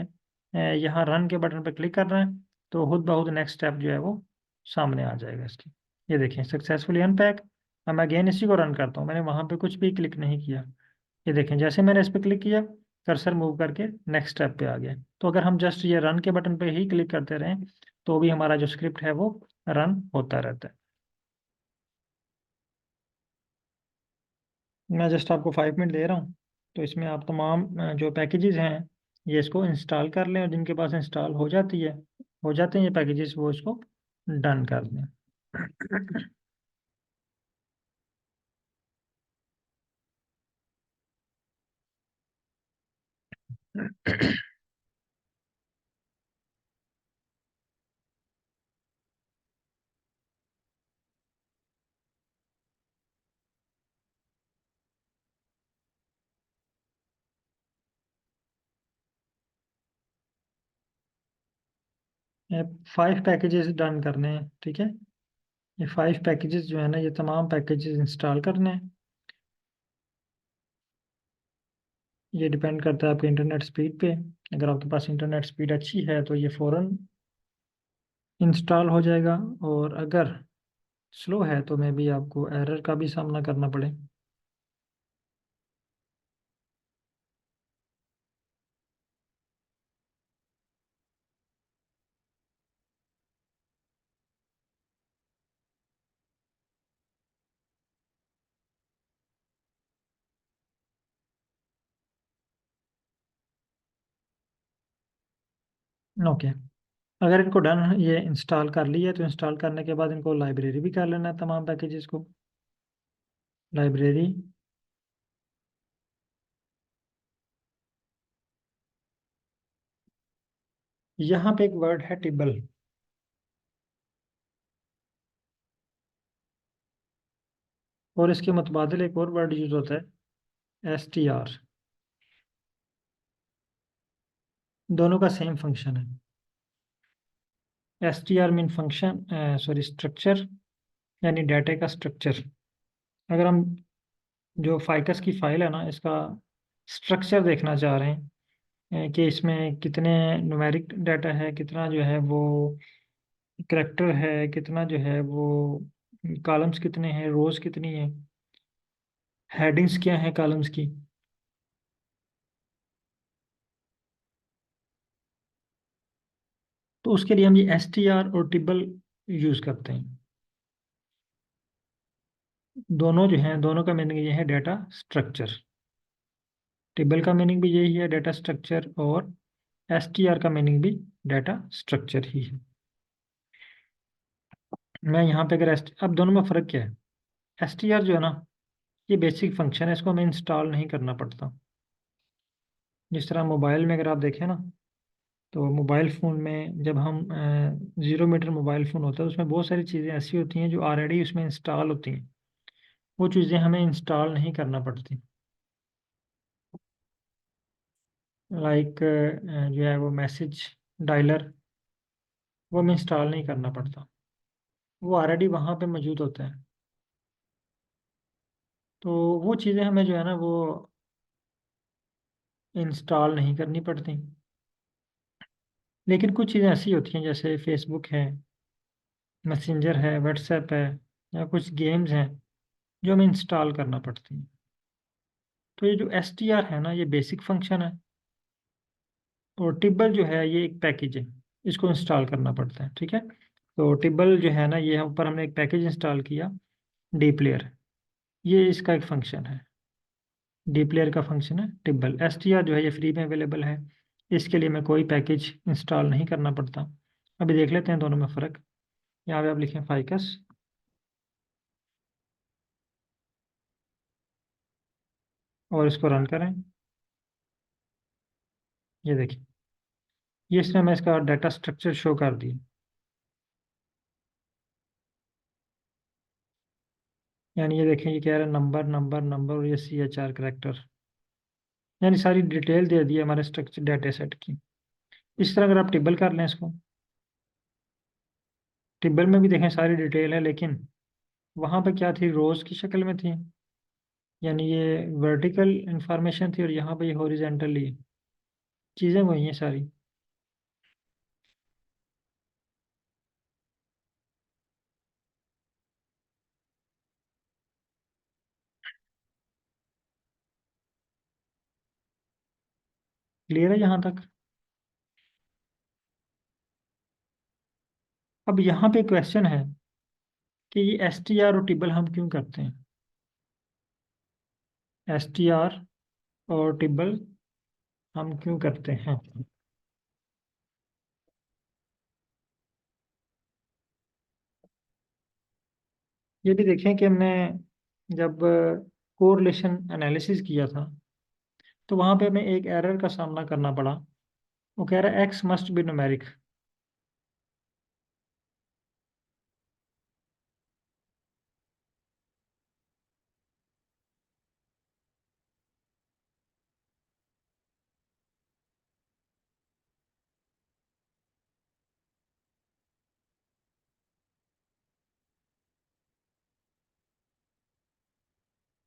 A: यहाँ रन के बटन पे क्लिक करना है, तो खुद ब खुद नेक्स्ट स्टेप जो है वो सामने आ जाएगा इसकी। ये देखें, सक्सेसफुली अनपैक। अब मैं अगेन इसी को रन करता हूँ, मैंने वहाँ पे कुछ भी क्लिक नहीं किया। ये देखें, जैसे मैंने इस पर क्लिक किया, कर्सर मूव करके नेक्स्ट स्टेप पे आ गया। तो अगर हम जस्ट ये रन के बटन पे ही क्लिक करते रहें, तो भी हमारा जो स्क्रिप्ट है वो रन होता रहता है। मैं जस्ट आपको 5 मिनट दे रहा हूँ, तो इसमें आप तमाम जो पैकेजेस हैं, ये इसको इंस्टॉल कर लें, और जिनके पास इंस्टॉल हो जाते हैं ये पैकेजेस, वो इसको डन कर दें। 5 पैकेजेस डन करने हैं, ठीक है। ये 5 पैकेजेस जो है ना, ये तमाम पैकेजेस इंस्टॉल करने हैं। ये डिपेंड करता है आपके इंटरनेट स्पीड पे। अगर आपके पास इंटरनेट स्पीड अच्छी है, तो ये फ़ौरन इंस्टॉल हो जाएगा, और अगर स्लो है तो मे बी आपको एरर का भी सामना करना पड़े। ओके, अगर इनको डन, ये इंस्टॉल कर लिया, तो इंस्टॉल करने के बाद इनको लाइब्रेरी भी कर लेना है, तमाम पैकेजेस को। लाइब्रेरी, यहाँ पे एक वर्ड है टेबल, और इसके मुतबादिल एक और वर्ड यूज होता है str। दोनों का सेम फंक्शन है। str mean function, sorry, structure, यानी डाटा का स्ट्रक्चर। अगर हम जो फाइकस की फाइल है ना, इसका स्ट्रक्चर देखना चाह रहे हैं, कि इसमें कितने न्यूमेरिक डाटा है, कितना जो है वो करेक्टर है, कितना जो है वो कॉलम्स कितने हैं, रोज कितनी है, हेडिंग्स क्या है कॉलम्स की? तो उसके लिए हम ये str और टिबल यूज करते हैं। दोनों जो हैं, दोनों का मीनिंग ये है डाटा स्ट्रक्चर। टेबल का मीनिंग भी यही है, डाटा स्ट्रक्चर, और str का मीनिंग भी डाटा स्ट्रक्चर ही है। मैं यहाँ पे अगर अब दोनों में फ़र्क क्या है? str जो है ना, ये बेसिक फंक्शन है, इसको हमें इंस्टॉल नहीं करना पड़ता। जिस तरह मोबाइल में अगर आप देखें ना, तो मोबाइल फ़ोन में जब हम 0 मीटर मोबाइल फ़ोन होता है, उसमें बहुत सारी चीज़ें ऐसी होती हैं जो ऑलरेडी उसमें इंस्टॉल होती हैं। वो चीज़ें हमें इंस्टॉल नहीं करना पड़ती। लाइक जो है वो मैसेज डायलर, वो हमें इंस्टॉल नहीं करना पड़ता, वो ऑलरेडी वहाँ पे मौजूद होता है। तो वो चीज़ें हमें जो है ना वो इंस्टॉल नहीं करनी पड़ती। लेकिन कुछ चीज़ें ऐसी होती हैं जैसे फेसबुक है, मैसेंजर है, व्हाट्सएप है, या कुछ गेम्स हैं जो हमें इंस्टॉल करना पड़ती हैं। तो ये जो str है ना, ये बेसिक फंक्शन है, और टिब्बल जो है ये एक पैकेज है, इसको इंस्टॉल करना पड़ता है। ठीक है, तो टिब्बल जो है ना, ये ऊपर हमने एक पैकेज इंस्टॉल किया, डी प्लेयर, ये इसका एक फंक्शन है। डी प्लेयर का फंक्शन है टिब्बल। str जो है ये फ्री में अवेलेबल है, इसके लिए मैं कोई पैकेज इंस्टॉल नहीं करना पड़ता। अभी देख लेते हैं दोनों में फ़र्क। यहाँ पे आप लिखें फाइकस, और इसको रन करें। ये देखिए, ये इसने हमें इसका डाटा स्ट्रक्चर शो कर दिया। यानी ये देखें, ये कह रहा है नंबर नंबर नंबर, और ये CHR करेक्टर, यानी सारी डिटेल दे दी है हमारे स्ट्रक्चर डाटा सेट की। इस तरह अगर आप टेबल कर लें इसको, टेबल में भी देखें सारी डिटेल है, लेकिन वहाँ पे क्या थी, रोज की शक्ल में थी। यानी ये वर्टिकल इंफॉर्मेशन थी, और यहाँ पे ये हॉरिजेंटली चीज़ें वही हैं सारी। क्लियर है यहाँ तक? अब यहाँ पे क्वेश्चन है कि ये str और टेबल हम क्यों करते हैं? str और टेबल हम क्यों करते हैं? ये भी देखें कि हमने जब कोरिलेशन एनालिसिस किया था, तो वहाँ पे हमें एक एरर का सामना करना पड़ा। वो कह रहा है एक्स मस्ट बी न्यूमेरिक।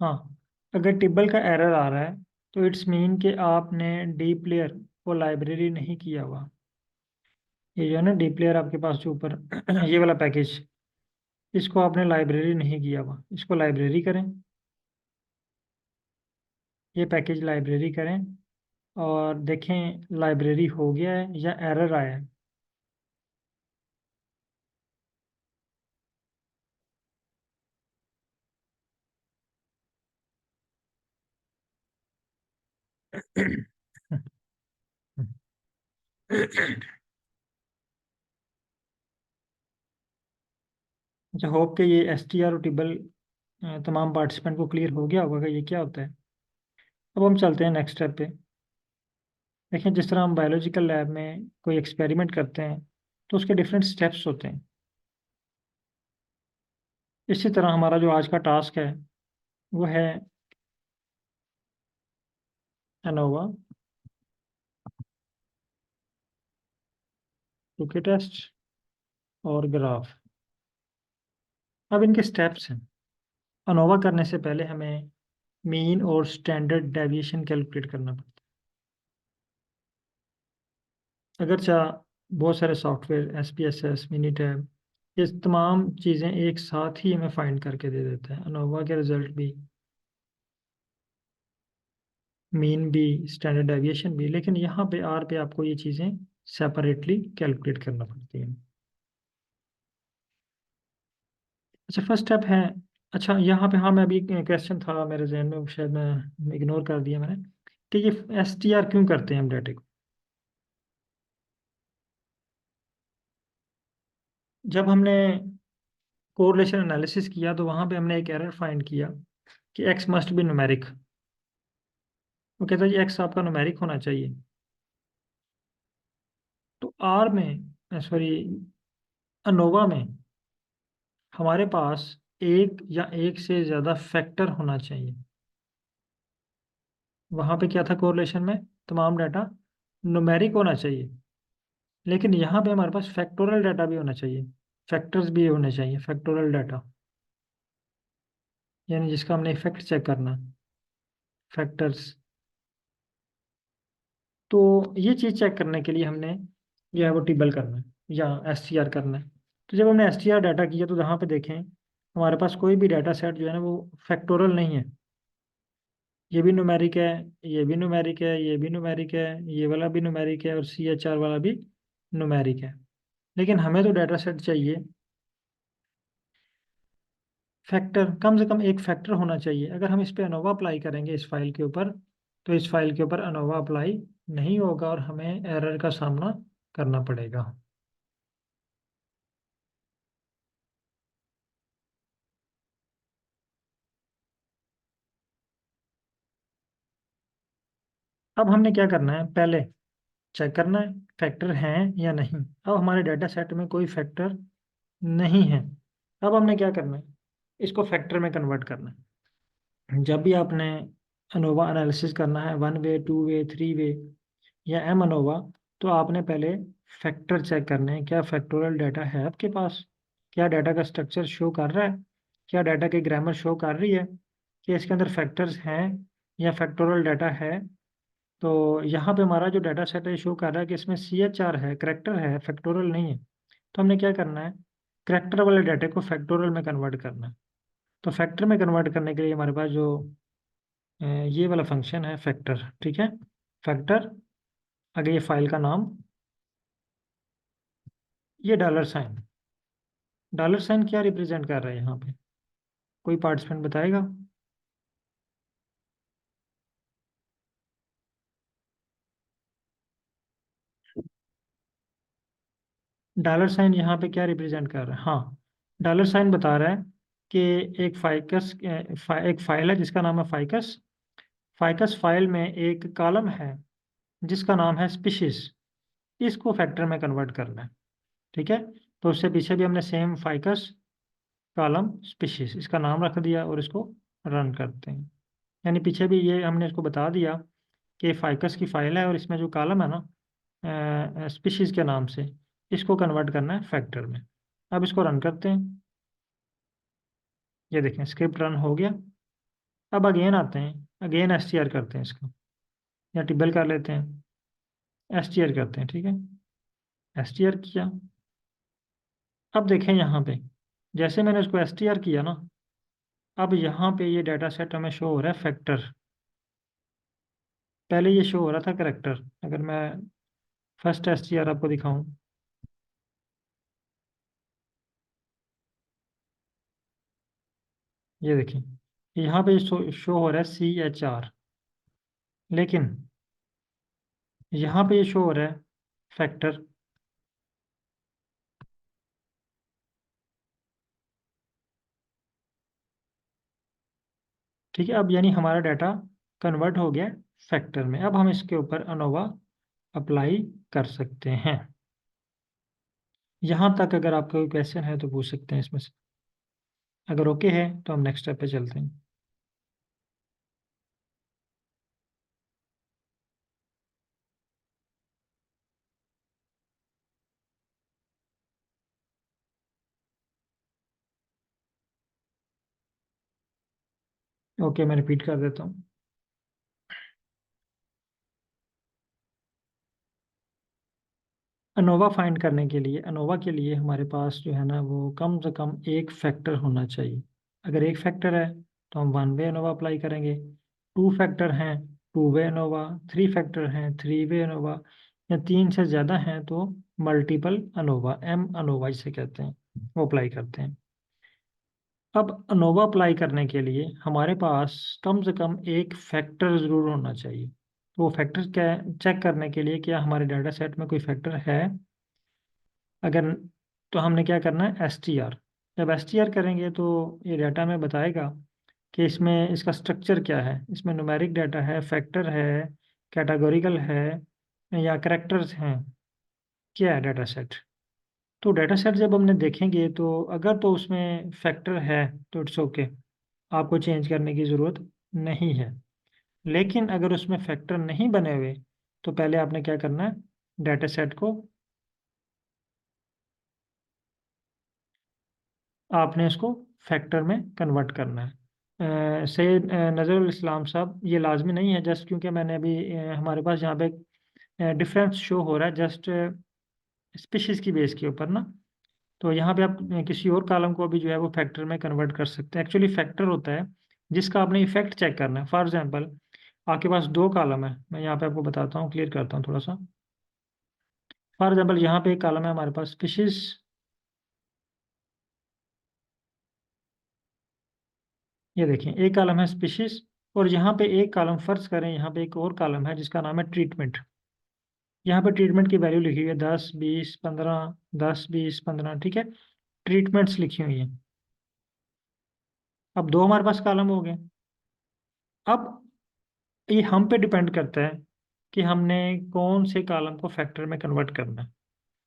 A: हाँ, अगर टेबल का एरर आ रहा है, तो इट्स मीन कि आपने डी प्लेयर को लाइब्रेरी नहीं किया हुआ। ये जो है ना डी प्लेयर आपके पास जो ऊपर ये वाला पैकेज, इसको आपने लाइब्रेरी नहीं किया हुआ, इसको लाइब्रेरी करें। ये पैकेज लाइब्रेरी करें, और देखें लाइब्रेरी हो गया है या एरर आया है। अच्छा, होप के ये str और टेबल तमाम पार्टिसिपेंट को क्लियर हो गया होगा कि ये क्या होता है। अब हम चलते हैं नेक्स्ट स्टेप पे। देखें, जिस तरह हम बायोलॉजिकल लैब में कोई एक्सपेरिमेंट करते हैं, तो उसके डिफरेंट स्टेप्स होते हैं। इसी तरह हमारा जो आज का टास्क है, वो है एनोवा, टूके टेस्ट, और ग्राफ। अब इनके स्टेप्स हैं। अनोवा करने से पहले हमें मीन और स्टैंडर्ड डेविएशन कैलकुलेट करना पड़ता है। अगर चाह बहुत सारे सॉफ्टवेयर SPSS, मिनीटैब, ये तमाम चीज़ें एक साथ ही हमें फाइंड करके दे देते हैं, अनोवा के रिजल्ट भी मीन भी, स्टैंडर्ड डेविएशन भी, लेकिन यहाँ पे आर पे आपको ये चीज़ें सेपरेटली कैलकुलेट करना पड़ती हैं। अच्छा, फर्स्ट स्टेप है। अच्छा, यहाँ पे हाँ, मैं अभी क्वेश्चन था मेरे जहन में, शायद मैं इग्नोर कर दिया मैंने, कि ये एस टी आर क्यों करते हैं हम डाटा को। जब हमने कोरिलेशन एनालिसिस किया तो वहाँ पे हमने एक एरर फाइंड किया कि एक्स मस्ट बी न्यूमेरिक। वो कहता है जी एक्स आपका न्यूमेरिक होना चाहिए। तो आर में, सॉरी, अनोवा में हमारे पास एक या एक से ज़्यादा फैक्टर होना चाहिए। वहाँ पे क्या था, कोरिलेशन में तमाम डाटा न्यूमेरिक होना चाहिए, लेकिन यहाँ पे हमारे पास फैक्टोरियल डाटा भी होना चाहिए, फैक्टर्स भी होने चाहिए, फैक्टोरियल डाटा, यानी जिसका हमने इफेक्ट चेक करना है, फैक्टर्स। तो ये चीज़ चेक करने के लिए हमने जो है वो टेबल करना है या एस टी आर करना है। तो जब हमने एस टी आर डाटा किया तो यहाँ पे देखें हमारे पास कोई भी डाटा सेट जो है ना वो फैक्टोरियल नहीं है। ये भी न्यूमेरिक है, ये भी न्यूमेरिक है, ये भी न्यूमेरिक है, ये वाला भी न्यूमेरिक है और सी एच आर वाला भी न्यूमेरिक है। लेकिन हमें तो डाटा सेट चाहिए फैक्टर, कम से कम एक फैक्टर होना चाहिए। अगर हम इस पे अनोवा अप्लाई करेंगे इस फाइल के ऊपर, तो इस फाइल के ऊपर अनोवा अप्लाई नहीं होगा और हमें एरर का सामना करना पड़ेगा। अब हमने क्या करना है, पहले चेक करना है फैक्टर हैं या नहीं। अब हमारे डाटा सेट में कोई फैक्टर नहीं है। अब हमने क्या करना है, इसको फैक्टर में कन्वर्ट करना है। जब भी आपने अनोवा एनालिसिस करना है, वन वे, टू वे, थ्री वे या एम अनोवा, तो आपने पहले फैक्टर चेक करने हैं। क्या फैक्टोरियल डाटा है आपके पास, क्या डाटा का स्ट्रक्चर शो कर रहा है, क्या डाटा की ग्रामर शो कर रही है कि इसके अंदर फैक्टर्स हैं या फैक्टोरियल डाटा है। तो यहाँ पे हमारा जो डाटा सेट है शो कर रहा है कि इसमें सी एच आर है, करेक्टर है, फैक्टोरियल नहीं है। तो हमने क्या करना है, करेक्टर वाले डाटे को फैक्टोरियल में कन्वर्ट करना है। तो फैक्टर में कन्वर्ट करने के लिए हमारे पास जो ये वाला फंक्शन है फैक्टर, ठीक है। फैक्टर, आगे ये फाइल का नाम, ये $, $, क्या रिप्रेजेंट कर रहा है यहाँ पे, कोई पार्टिसिपेंट बताएगा। $, यहाँ पे क्या रिप्रेजेंट कर रहा है, हाँ, $, बता रहा है कि एक फाइकस, एक फाइल है जिसका नाम है फाइकस। फाइकस फाइल में एक कॉलम है जिसका नाम है स्पीशीज। इसको फैक्टर में कन्वर्ट करना है, ठीक है। तो उससे पीछे भी हमने सेम फाइकस कॉलम स्पीशीज इसका नाम रख दिया और इसको रन करते हैं। यानी पीछे भी ये हमने इसको बता दिया कि फाइकस की फाइल है और इसमें जो कॉलम है ना स्पीशीज के नाम से, इसको कन्वर्ट करना है फैक्टर में। अब इसको रन करते हैं, ये देखें स्क्रिप्ट रन हो गया। अब अगेन आते हैं, अगेन एस टी आर करते हैं इसको, या टिबल कर लेते हैं, एस टी आर करते हैं, ठीक है। एस टी आर किया। अब देखें यहाँ पे जैसे मैंने इसको एस टी आर किया ना, अब यहाँ पे ये डाटा सेट हमें शो हो रहा है फैक्टर। पहले ये शो हो रहा था करेक्टर। अगर मैं फर्स्ट एस टी आर आपको दिखाऊं, ये देखिए यहाँ पे शो हो रहा है सी एच आर, लेकिन यहाँ पे ये शो हो रहा है फैक्टर। ठीक है, अब यानी हमारा डाटा कन्वर्ट हो गया फैक्टर में। अब हम इसके ऊपर अनोवा अप्लाई कर सकते हैं। यहाँ तक अगर आपका कोई क्वेश्चन है तो पूछ सकते हैं इसमें से। अगर ओके है तो हम नेक्स्ट स्टेप पे चलते हैं। ओके, मैं रिपीट कर देता हूँ। अनोवा फाइंड करने के लिए, अनोवा के लिए हमारे पास जो है ना वो कम से कम एक फैक्टर होना चाहिए। अगर एक फैक्टर है तो हम वन वे अनोवा अप्लाई करेंगे। टू फैक्टर हैं two way ANOVA, three factor हैं थ्री वे अनोवा, या तीन से ज़्यादा हैं तो मल्टीपल अनोवा, एम अनोवा इसे कहते हैं, वो अप्लाई करते हैं। अब अनोवा अप्लाई करने के लिए हमारे पास कम से कम एक फैक्टर ज़रूर होना चाहिए। तो वो फैक्टर क्या है, चेक करने के लिए क्या हमारे डाटा सेट में कोई फैक्टर है। अगर तो हमने क्या करना है, एस टी आर। जब एस टी आर करेंगे तो ये डाटा में बताएगा कि इसमें इसका स्ट्रक्चर क्या है, इसमें न्यूमेरिक डाटा है, फैक्टर है, कैटेगोरिकल है, या करेक्टर्स हैं, क्या है डाटा सेट। तो डाटा सेट जब हमने देखेंगे तो अगर तो उसमें फैक्टर है तो इट्स ओके, आपको चेंज करने की ज़रूरत नहीं है। लेकिन अगर उसमें फैक्टर नहीं बने हुए तो पहले आपने क्या करना है, डाटा सेट को आपने इसको फैक्टर में कन्वर्ट करना है। सैयद नज़रुल इस्लाम साहब, ये लाजमी नहीं है, जस्ट क्योंकि मैंने अभी हमारे पास यहाँ पे डिफरेंस शो हो रहा है जस्ट स्पीशीज़ की बेस के ऊपर ना। तो यहाँ पे आप किसी और कॉलम को भी जो है वो फैक्टर में कन्वर्ट कर सकते हैं। एक्चुअली फैक्टर होता है जिसका आपने इफेक्ट चेक करना है। फॉर एग्जांपल आपके पास दो कॉलम है, मैं यहाँ पे आपको बताता हूँ, क्लियर करता हूँ थोड़ा सा। फॉर एग्जांपल यहाँ पे एक कॉलम है हमारे पास स्पीशीज, ये देखें एक कॉलम है स्पीशीज, और यहाँ पे एक कॉलम फर्ज करें, यहाँ पे एक और कॉलम है जिसका नाम है ट्रीटमेंट। यहाँ पे ट्रीटमेंट की वैल्यू लिखी हुई है 10 20 15, 10 20 15, ठीक है, ट्रीटमेंट्स लिखी हुई हैं। अब दो हमारे पास कॉलम हो गए। अब ये हम पे डिपेंड करता है कि हमने कौन से कॉलम को फैक्टर में कन्वर्ट करना है।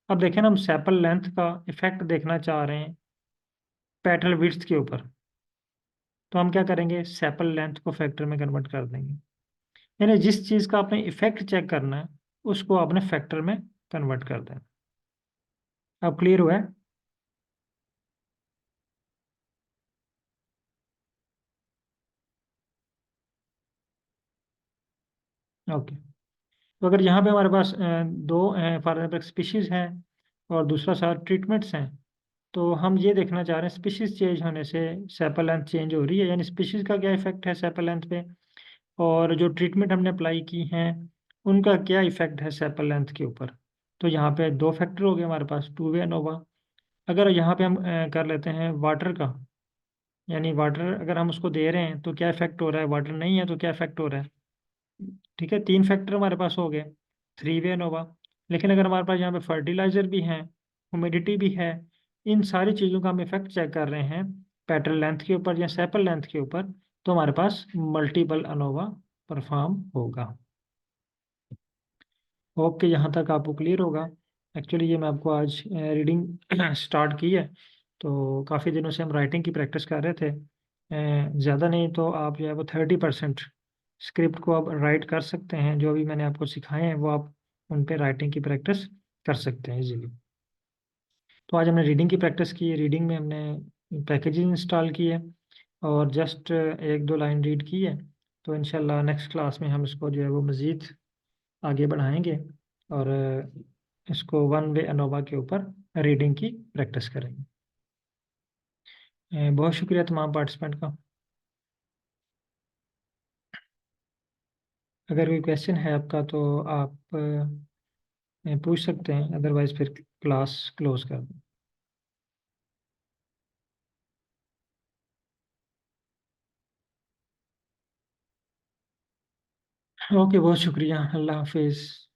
A: अब देखें ना, हम सैपल लेंथ का इफेक्ट देखना चाह रहे हैं पेटल विड्थ के ऊपर, तो हम क्या करेंगे, सैपल लेंथ को फैक्टर में कन्वर्ट कर देंगे। यानी जिस चीज़ का आपने इफेक्ट चेक करना है उसको आपने फैक्टर में कन्वर्ट कर देना। अब क्लियर हुआ है? ओके। तो अगर यहाँ पे हमारे पास दो फॉर एग्जाम्पल स्पीशीज हैं और दूसरा सारा ट्रीटमेंट्स हैं, तो हम ये देखना चाह रहे हैं स्पीशीज चेंज होने से सेपल लेंथ चेंज हो रही है, यानी स्पीशीज का क्या इफेक्ट है सेपल लेंथ पे, और जो ट्रीटमेंट हमने अप्लाई की हैं उनका क्या इफेक्ट है सेपल लेंथ के ऊपर। तो यहाँ पे दो फैक्टर हो गए हमारे पास, टू वे एनोवा। अगर यहाँ पे हम कर लेते हैं वाटर का, यानी वाटर अगर हम उसको दे रहे हैं तो क्या इफेक्ट हो रहा है, वाटर नहीं है तो क्या इफेक्ट हो रहा है। ठीक है, तीन फैक्टर हमारे पास हो गए, थ्री वे एनोवा। लेकिन अगर हमारे पास यहाँ पे फर्टिलाइजर भी है, ह्यूमिडिटी भी है, इन सारी चीज़ों का हम इफेक्ट चेक कर रहे हैं पेटल लेंथ के ऊपर या सेपल लेंथ के ऊपर, तो हमारे पास मल्टीपल अनोवा परफॉर्म होगा। होप कि यहाँ तक आपको क्लियर होगा। एक्चुअली ये मैं आपको आज रीडिंग स्टार्ट की है, तो काफ़ी दिनों से हम राइटिंग की प्रैक्टिस कर रहे थे। ज़्यादा नहीं तो आप जो है वो 30% स्क्रिप्ट को आप राइट कर सकते हैं, जो भी मैंने आपको सिखाए हैं वो आप उन पे राइटिंग की प्रैक्टिस कर सकते हैं इजीली। तो आज हमने रीडिंग की प्रैक्टिस की, रीडिंग में हमने पैकेजिंग इंस्टॉल की है और जस्ट एक दो लाइन रीड की है। तो इंशाल्लाह नेक्स्ट क्लास में हम इसको जो है वो मज़ीद आगे बढ़ाएंगे और इसको वन वे अनोवा के ऊपर रीडिंग की प्रैक्टिस करेंगे। बहुत शुक्रिया तमाम पार्टिसिपेंट का। अगर कोई क्वेश्चन है आपका तो आप पूछ सकते हैं, अदरवाइज फिर क्लास क्लोज कर दें। ओके, बहुत शुक्रिया, अल्लाह हाफिज़।